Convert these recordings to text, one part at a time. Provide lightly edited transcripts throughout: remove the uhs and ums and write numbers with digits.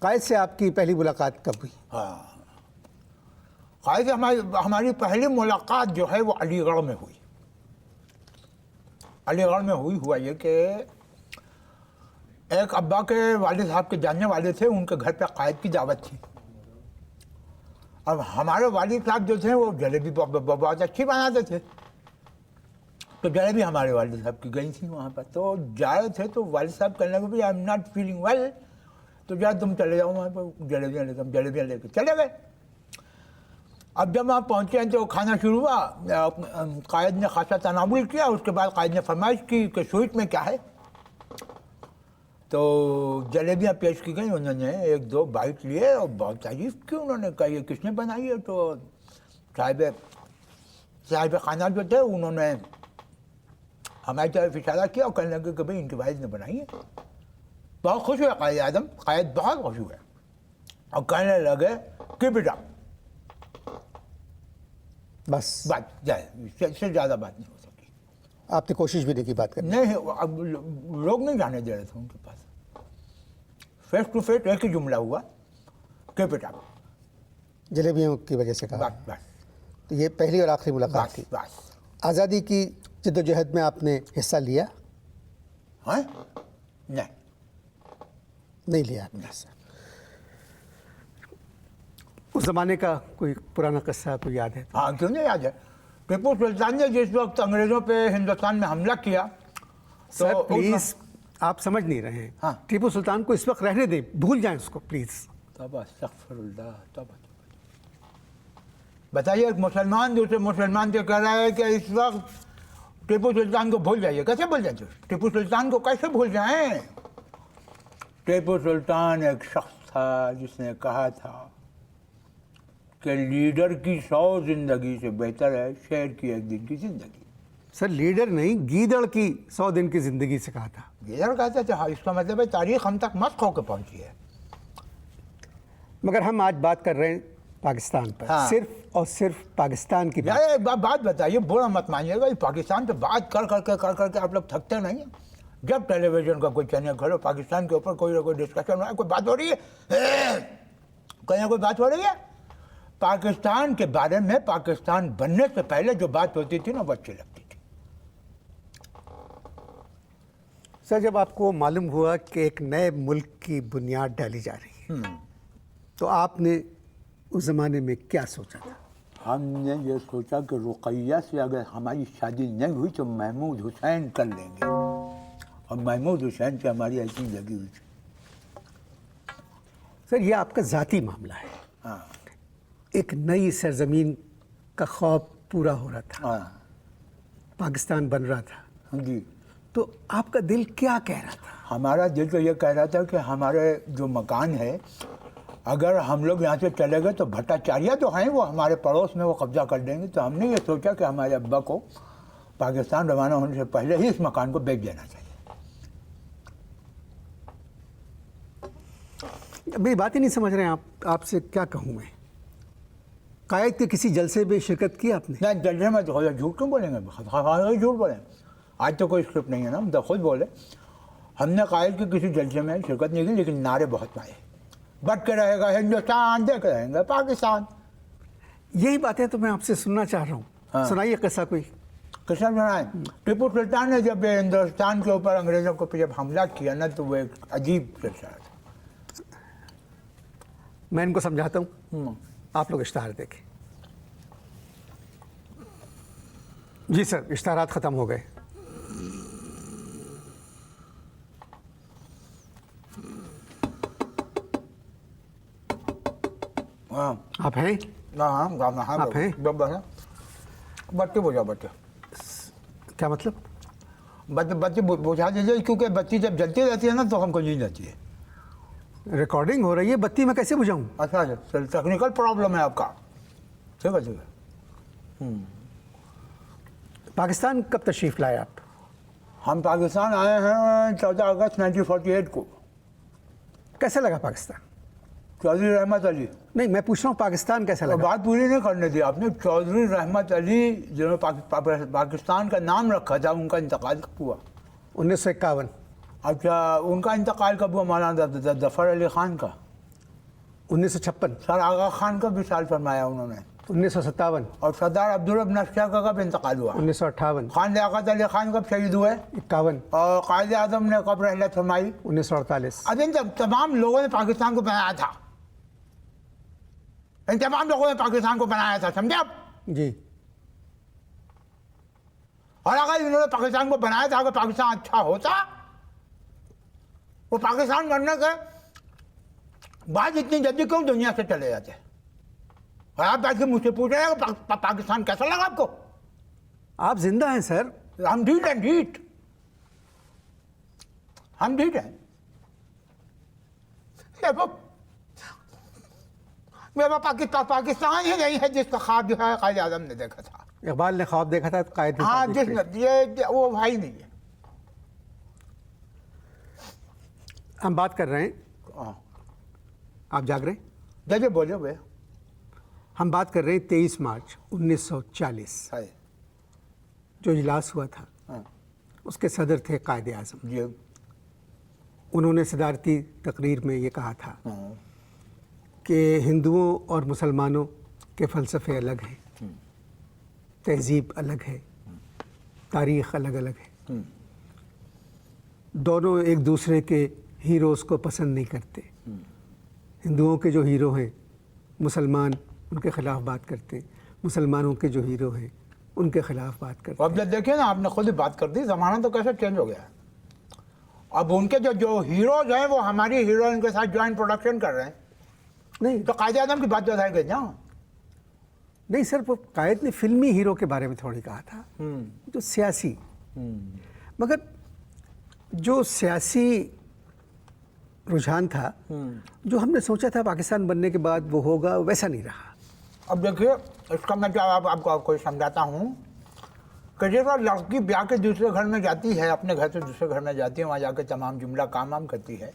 कायद से आपकी पहली मुलाकात कब हुई? हाँ, कायद से हमारी पहली मुलाकात जो है वो अलीगढ़ में हुई। अलीगढ़ में हुआ ये कि एक अब्बा के वालिद साहब के जानने वाले थे, उनके घर पे कायद की दावत थी। अब हमारे वालिद साहब जो थे वो जलेबी बहुत अच्छी बनाते थे, तो जलेबी हमारे वालिद साहब की गई थी वहाँ पर। तो जा रहे थे तो वालिद साहब कहने लगे भाई I am not feeling well, तो जा तुम चले जाओ वहाँ पर जलेबियाँ लेकर चले गए। अब जब वहाँ पहुँचे हैं तो खाना शुरू हुआ। कायद ने खासा तनावुल किया। उसके बाद कायद ने फरमाइश की कि स्वीट में क्या है, तो जलेबियाँ पेश की गई। उन्होंने एक दो बाइट लिए और बहुत तारीफ की। उन्होंने कहा ये किसने बनाई है, तो साहिब खाना जो थे उन्होंने हमारी तरफ इशारा किया और कहने लगे कि भाई इनके वालिद ने बनाई है। बहुत खुश हुए कायद आजम, कायद बहुत खुश हुए और कहने लगे कि बेटा बस बात जाए, इससे ज़्यादा बात नहीं हो सकती। आपने कोशिश भी नहीं की बात करने? नहीं, अब लोग नहीं जाने दे रहे थे उनके पास। फेस टू फेस एक ही जुमला हुआ कि बेटा जलेबियों की वजह से कहा। बस बस तो ये पहली और आखिरी मुलाकात बस थी। बस। आज़ादी की जद्दोजहद में आपने हिस्सा लिया? हाँ, नहीं लिया आपने हिस्सा। उस ज़माने का कोई पुराना किस्सा कोई याद है? हाँ, क्यों नहीं याद है। टीपू सुल्तान ने जिस वक्त अंग्रेज़ों पे हिंदुस्तान में हमला किया तो सर प्लीज़, आप समझ नहीं रहे हैं। हाँ। टीपू सुल्तान को इस वक्त रहने दें, भूल जाएं उसको प्लीज़। बताइए, एक मुसलमान दूसरे मुसलमान से कह रहा है कि इस वक्त टीपू सुल्तान को भूल जाइए। कैसे भूल जाए? टीपू सुल्तान को कैसे भूल जाएं? टीपू सुल्तान एक शख्स था जिसने कहा था कि लीडर की 100 जिंदगी से बेहतर है शेर की एक दिन की जिंदगी। सर लीडर नहीं, गीदड़ की 100 दिन की जिंदगी से कहा था। गीदड़ कहते थे। हाँ, इसका मतलब है तारीख हम तक मस्त होकर पहुंची है। मगर हम आज बात कर रहे हैं पाकिस्तान पर। हाँ। सिर्फ और सिर्फ पाकिस्तान की यार एक बात बताइए, बुरा मत मानिएगा, पाकिस्तान पे बात कर करके आप लोग थकते नहीं हैं? जब टेलीविजन का कोई चैनल खोलो पाकिस्तान के ऊपर कोई ना कोई डिस्कशन हो रहा है, कोई बात हो रही है, कहीं ना कोई बात हो रही है पाकिस्तान के बारे में। पाकिस्तान बनने से पहले जो बात होती थी ना वो अच्छी लगती थी। सर जब आपको मालूम हुआ कि एक नए मुल्क की बुनियाद डाली जा रही है, तो आपने उस ज़माने में क्या सोचा था? हमने ये सोचा कि रुक़ैया से अगर हमारी शादी नहीं हुई तो महमूद हुसैन कर लेंगे, और महमूद हुसैन से हमारी ऐसी लगी हुई थी। सर ये आपका ज़ाती मामला है। हाँ एक नई सरजमीन का ख्वाब पूरा हो रहा था। हाँ पाकिस्तान बन रहा था। हाँ जी। तो आपका दिल क्या कह रहा था? हमारा दिल तो ये कह रहा था कि हमारे जो मकान है, अगर हम लोग यहाँ से चले गए तो भट्टाचार्य जो हैं वो हमारे पड़ोस में वो कब्जा कर देंगे। तो हमने ये सोचा कि हमारे अब्बा को पाकिस्तान रवाना होने से पहले ही इस मकान को बेच देना चाहिए। मेरी बात ही नहीं समझ रहे हैं आप। आपसे क्या कहूँ मैं? कायद के किसी जलसे में शिरकत की आपने? नहीं, जलसे में तो झूठ क्यों बोलेंगे? झूठ बोलें। आज तो कोई स्क्रिप्ट नहीं है ना, हम तो खुद बोले। हमने कायद के किसी जलसे में शिरकत नहीं की, लेकिन नारे बहुत मारे, बट के रहेगा हिंदुस्तान, देख रहेंगे पाकिस्तान। यही बातें तो मैं आपसे सुनना चाह रहा हूँ। हाँ। सुनाइए किस्सा कोई। किस्सा सुनाए। टीपू सुल्तान ने जब हिंदुस्तान के ऊपर अंग्रेज़ों को जब हमला किया ना, तो वो एक अजीब किस्सा था। मैं इनको समझाता हूँ, आप लोग इश्तहार देखें। जी सर, इश्तहारात ख़त्म हो गए। हाँ आप हैं? आप हैं? बत्ती बुझा, बत्ती। क्या मतलब? बत्ती बुझा दीजिए, क्योंकि बत्ती जब जलती रहती है ना तो हमको नींद आती है। रिकॉर्डिंग हो रही है, बत्ती मैं कैसे बुझाऊं? अच्छा, टेक्निकल प्रॉब्लम है आपका। ठीक है, ठीक है। पाकिस्तान कब तशरीफ़ लाए आप? हम पाकिस्तान आए हैं 14 अगस्त 1948 को। कैसा लगा पाकिस्तान? चौधरी रहमत अली। नहीं, मैं पूछ रहा हूँ पाकिस्तान कैसा लगा? बात पूरी नहीं करने दी आपने। चौधरी रहमत अली जिन्होंने पाकिस्तान का नाम रखा था, उनका इंतकाल कब हुआ? 1951। अच्छा, उनका इंतकाल कब हुआ? मौलाना ज़फ़र अली ख़ान का। 1956, सर आगा खान का विशाल फरमाया उन्होंने, 1957, और सरदार अब्दुल रब नक्शा का कब इंतकाल हुआ, 1958, खान लियाकत अली खान कब शहीद हुए, 51, और कायद आजम ने कब रहलत फरमाई। 1948। अब इन तमाम लोगों ने पाकिस्तान को बनाया था, इन तमाम लोगों ने पाकिस्तान को बनाया था, समझे आप। जी। और अगर इन्होंने पाकिस्तान को बनाया था, अगर पाकिस्तान अच्छा होता, वो पाकिस्तान बनने के बाद इतनी जल्दी क्यों दुनिया से चले जाते। और आप बैठ के मुझसे पूछ रहे हैं पाकिस्तान कैसा लगा आपको। आप जिंदा हैं सर। हम ढीठ हैं, ढीठ, हम ढीठ हैं। देखो मेरा पाकिस्तान ही नहीं है जिसका ख्वाब जो है कायद आज़म ने देखा था। इकबाल ने ख्वाब देखा था, कायद ने हाँ, ताबीर जिसने की। ये वो भाई नहीं है। हम बात कर रहे हैं, हाँ, आप जाग रहे हैं? जैसे बोले भैया। हम बात कर रहे हैं 23 मार्च 1940 है, जो इजलास हुआ था, हाँ, उसके सदर थे कायद आज़म। जी, उन्होंने सदारती तकरीर में ये कहा था हाँ, कि हिंदुओं और मुसलमानों के फ़लसफ़े अलग हैं, तहज़ीब अलग है, तारीख़ अलग अलग है, दोनों एक दूसरे के हीरोज़ को पसंद नहीं करते। हिंदुओं के जो हीरो हैं मुसलमान उनके ख़िलाफ़ बात करते हैं, मुसलमानों के जो हीरो हैं उनके ख़िलाफ़ बात करते अब जब देखिए ना, आपने खुद ही बात कर दी, ज़माना तो कैसे चेंज हो गया है। अब उनके जो हीरोज हैं वो हमारी हीरोइन के साथ ज्वाइंट प्रोडक्शन कर रहे हैं, नहीं। तो कायद आज़म की बात जो है ना। नहीं सर, वो कायद ने फिल्मी हीरो के बारे में थोड़ी कहा था, जो सियासी। मगर जो सियासी रुझान था, जो हमने सोचा था पाकिस्तान बनने के बाद वो होगा, वैसा नहीं रहा। अब देखिए, इसका मैं जवाब आपको समझाता हूँ कि जब लड़की ब्याह के दूसरे घर में जाती है, अपने घर से दूसरे घर में जाती है, वहाँ जाकर तमाम जुमला काम वाम करती है,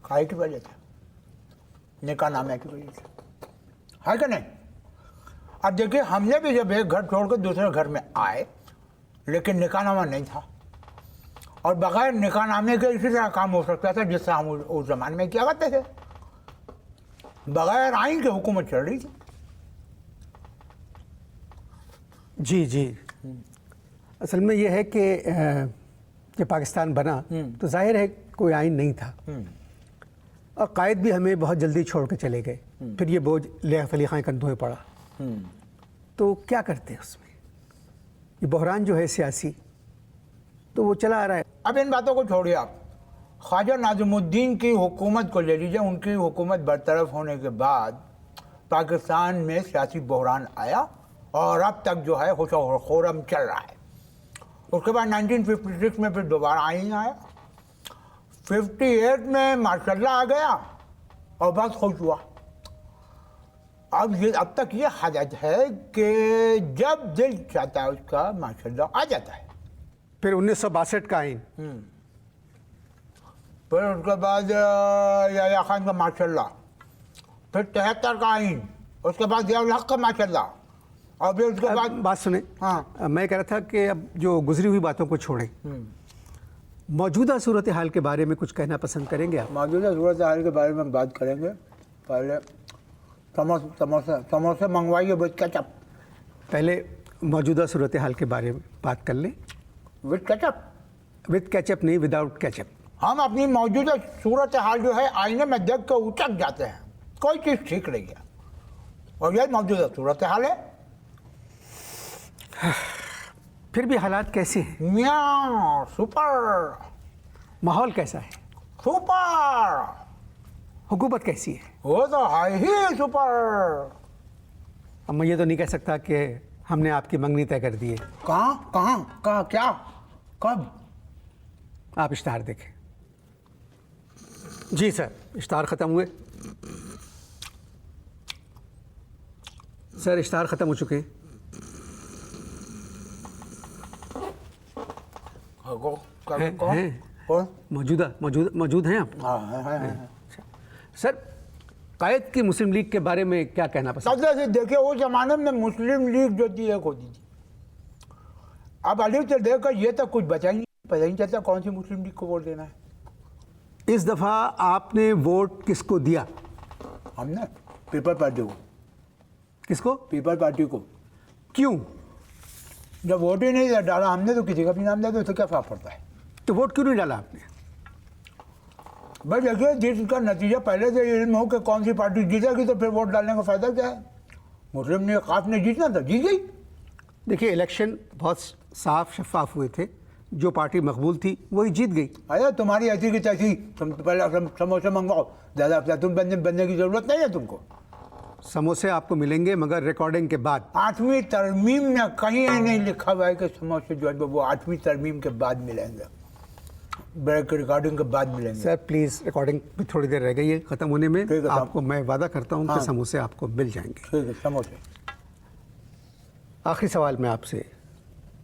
खाए की वजह से, निकाह नामे की वजह से, है कि नहीं। अब देखिए, हमने भी जब एक घर छोड़ कर दूसरे घर में आए, लेकिन निकाह नामा नहीं था, और बगैर निकाह नामे के इसी तरह काम हो सकता था जिससे हम उस जमाने में क्या करते थे, बगैर आइन के हुकूमत चल रही थी। जी जी। असल में ये है कि जब पाकिस्तान बना तो जाहिर है कोई आइन नहीं था, और कायद भी हमें बहुत जल्दी छोड़ के चले गए। फिर ये बोझ लियाकत अली खान कंधों में पड़ा, तो क्या करते हैं उसमें। ये बहरान जो है सियासी, तो वो चला आ रहा है। अब इन बातों को छोड़िए आप, ख्वाजा नाज़िमुद्दीन की हुकूमत को ले लीजिए। उनकी हुकूमत बरतरफ होने के बाद पाकिस्तान में सियासी बहरान आया, और अब तक जो है खुशोखोरम चल रहा है। उसके बाद 1956 में फिर दोबारा आइन आया, 58 में मार्शल्ला आ गया, और बस खुश हुआ। अब तक ये हालत है कि जब दिल चाहता है उसका मार्शल्ला आ जाता है। फिर 1962 का आइन, फिर उसके बाद याया खान का माशाल्लाह, फिर 73 का आइन, उसके बाद ज़ियाउल हक का माशाल्लाह, और फिर उसके बाद बात सुने। हाँ। मैं कह रहा था कि अब जो गुजरी हुई बातों को छोड़ें, मौजूदा सूरत हाल के बारे में कुछ कहना पसंद करेंगे आप? मौजूदा सूरत हाल के बारे में बात करेंगे। पहले समोसे मंगवाइए विद केचप। पहले मौजूदा सूरत हाल के बारे में बात कर लें। With ketchup? विद केचप नहीं, विदाउट केचप। हम अपनी मौजूदा सूरत हाल जो है आईने में देख कर उचक जाते हैं, कोई चीज़ ठीक नहीं है, और यही मौजूदा सूरत हाल है। फिर भी हालात कैसे हैं? मियाँ सुपर, माहौल कैसा है? सुपर, हुकूमत कैसी है? वो तो है ही सुपर। अब मैं ये तो नहीं कह सकता कि हमने आपकी मंगनी तय कर दी है। कहाँ क्या, कब? आप इश्तार देखें। जी सर, इश्तार ख़त्म हुए। सर इश्तार ख़त्म हो चुके हैं। कौन? मौजूद हैं आप? हाँ, है। सर कायद की मुस्लिम लीग के बारे में क्या कहना पसंद? से देखिए, उस जमाने में मुस्लिम लीग जो थी एक होती थी। अब अली से देखकर ये तो कुछ बचा ही नहीं, पता ही नहीं चलता कौन सी मुस्लिम लीग को वोट देना है। इस दफ़ा आपने वोट किसको दिया? हमने पीपल पार्टी को, किसको? पीपल पार्टी को। क्यों? जब वोट ही नहीं डाला हमने तो किसी का भी नाम दे दो तो क्या फर्क पड़ता है? तो वोट क्यों नहीं डाला आपने? भाई देखिए, जिसका नतीजा पहले से इल्म हो कि कौन सी पार्टी जीतेगी तो फिर वोट डालने का फायदा क्या है? मुस्लिम लीग खास ने जीतना था, जीत गई। देखिए, इलेक्शन बहुत साफ शफाफ हुए थे, जो पार्टी मकबूल थी वही जीत गई। अरे तुम्हारी ऐसी की तैसी, तुम पहले समोसे मंगवाओ, ज़्यादा तुम बनने की जरूरत नहीं है तुमको। समोसे आपको मिलेंगे मगर रिकॉर्डिंग के बाद। 8वीं तरमीम में कहीं नहीं लिखा हुआ है कि समोसे जो है वो 8वीं तरमीम के बाद मिलेंगे, ब्रेक रिकॉर्डिंग के बाद मिलेंगे। सर प्लीज़, रिकॉर्डिंग भी थोड़ी देर रह गई है ख़त्म होने में। ठीक है, आपको मैं वादा करता हूँ हाँ। कि समोसे आपको मिल जाएंगे। ठीक है, समोसे। आखिरी सवाल मैं आपसे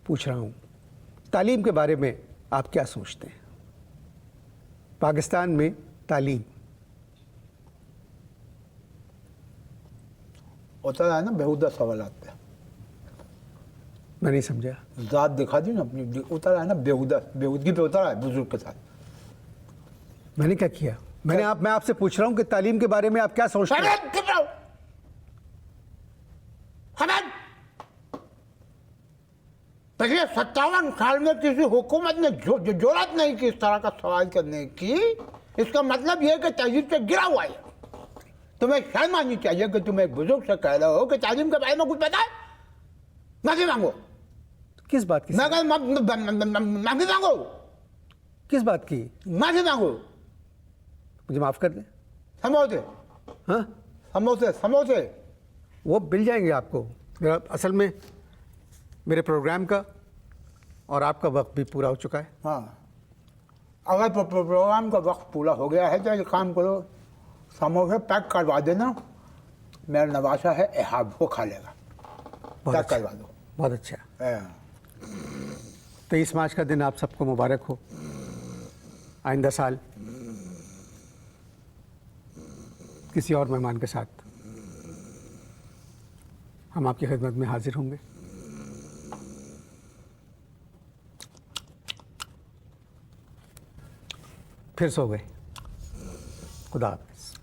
पूछ रहा हूँ, तालीम के बारे में आप क्या सोचते हैं? पाकिस्तान में तालीम होता है ना बेहुदा सवाल आते हैं। मैं नहीं समझा। ज़ात दिखा दी ना अपनी, उतर है ना बेहुदगी पे उतर है बुजुर्ग के साथ। मैंने क्या किया? मैं आपसे पूछ रहा हूँ कि तालीम के बारे में आप क्या सोचते हैं? पिछले 57 साल में किसी हुकूमत ने जरूरत नहीं की इस तरह का सवाल करने की। इसका मतलब यह है कि तहजीब से गिरा हुआ है। तुम्हें शर्म आनी चाहिए कि तुम एक बुजुर्ग से कह रहे हो कि तालीम के बारे में कुछ पता है। माफी मांगो। किस बात की? माफी मांगो। किस बात की? माफी मांगो। मुझे माफ कर दें। समोसे, हाँ, समोसे, समोसे वो मिल जाएंगे आपको। मेरा असल में मेरे प्रोग्राम का और आपका वक्त भी पूरा हो चुका है। हाँ, अगर प्रोग्राम का वक्त पूरा हो गया है तो एक काम करो, समोसे पैक करवा देना। मेरा नवासा है एहाब, वो खा लेगा। पैक करवा दो। बहुत अच्छा। हाँ। 23 मार्च का दिन आप सबको मुबारक हो। आइंदा साल किसी और मेहमान के साथ हम आपकी खिदमत में हाजिर होंगे। फिर सो गए। खुदा हाफ़िज़।